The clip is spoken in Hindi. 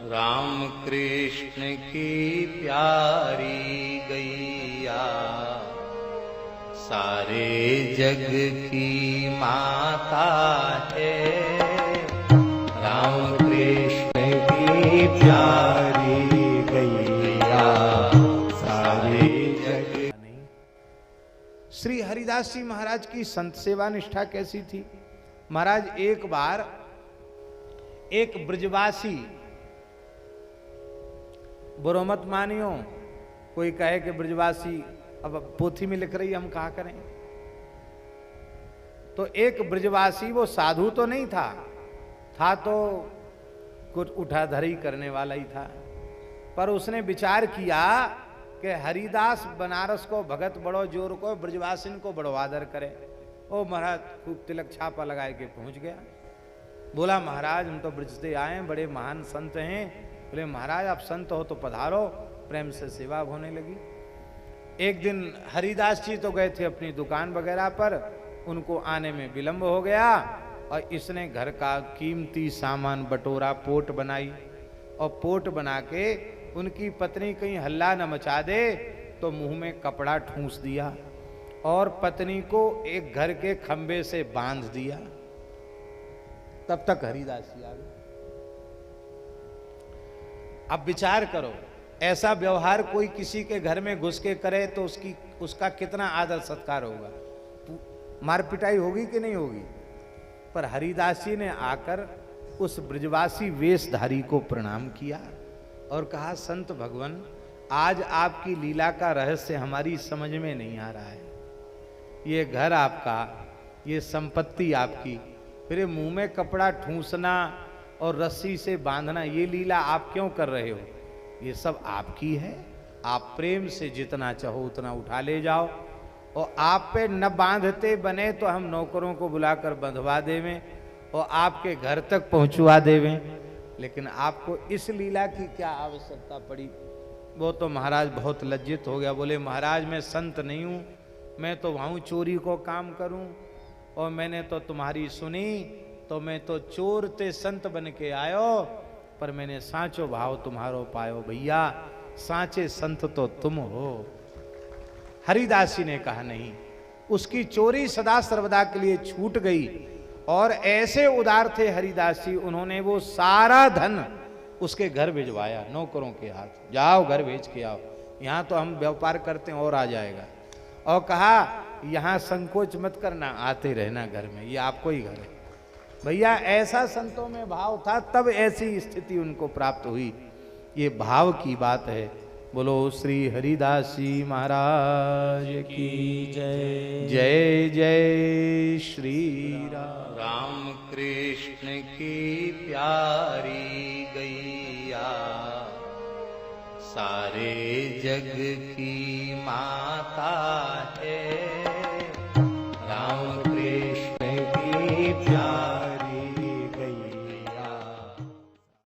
राम कृष्ण की प्यारी गैया सारे जग की माता है। राम कृष्ण की प्यारी गैया सारे जग। श्री हरिदास जी महाराज की संत सेवा निष्ठा कैसी थी। महाराज एक बार एक ब्रजवासी, बुरो मत मानियो, कोई कहे कि ब्रजवासी, अब पोथी में लिख रही हम कहा करें। तो एक ब्रजवासी, वो साधु तो नहीं था तो कुछ उठाधरी करने वाला ही था, पर उसने विचार किया कि हरिदास बनारस को भगत बड़ो जोर को, ब्रजवासिन को बड़ो आदर करे। ओ महाराज खूब तिलक छापा लगाए के पहुंच गया। बोला महाराज हम तो ब्रज से आए, बड़े महान संत हैं। बोले महाराज आप संत हो तो पधारो। प्रेम से सेवा होने लगी। एक दिन हरिदास जी तो गए थे अपनी दुकान वगैरह पर, उनको आने में विलंब हो गया और इसने घर का कीमती सामान बटोरा, पोट बनाई और पोट बना के उनकी पत्नी कहीं हल्ला न मचा दे तो मुंह में कपड़ा ठूंस दिया और पत्नी को एक घर के खंबे से बांध दिया। तब तक हरिदास जी आ गए। अब विचार करो, ऐसा व्यवहार कोई किसी के घर में घुस के करे तो उसका कितना आदर सत्कार होगा, मार पिटाई होगी कि नहीं होगी। पर हरिदास जी ने आकर उस ब्रजवासी वेशधारी को प्रणाम किया और कहा संत भगवान, आज आपकी लीला का रहस्य हमारी समझ में नहीं आ रहा है। ये घर आपका, ये संपत्ति आपकी, फिर मुंह में कपड़ा ठूंसना और रस्सी से बांधना, ये लीला आप क्यों कर रहे हो। ये सब आपकी है, आप प्रेम से जितना चाहो उतना उठा ले जाओ और आप पे न बांधते बने तो हम नौकरों को बुलाकर बंधवा देवें और आपके घर तक पहुंचवा देवें, लेकिन आपको इस लीला की क्या आवश्यकता पड़ी। वो तो महाराज बहुत लज्जित हो गया। बोले महाराज मैं संत नहीं हूं, मैं तो वहां चोरी को काम करूं और मैंने तो तुम्हारी सुनी तो मैं तो चोर ते संत बन के आयो, पर मैंने साचो भाव तुम्हारो पायो। भैया साचे संत तो तुम हो। हरिदास जी ने कहा नहीं, उसकी चोरी सदा सर्वदा के लिए छूट गई। और ऐसे उदार थे हरिदास जी, उन्होंने वो सारा धन उसके घर भिजवाया नौकरों के हाथ, जाओ घर भेज के आओ, यहां तो हम व्यापार करते हैं और आ जाएगा। और कहा यहां संकोच मत करना, आते रहना घर में, ये आपको ही घर है। भैया ऐसा संतों में भाव था, तब ऐसी स्थिति उनको प्राप्त हुई। ये भाव की बात है। बोलो श्री हरिदास जी महाराज की जय। जय जय श्री राम। राम कृष्ण की प्यारी गैया सारे जग की माता है।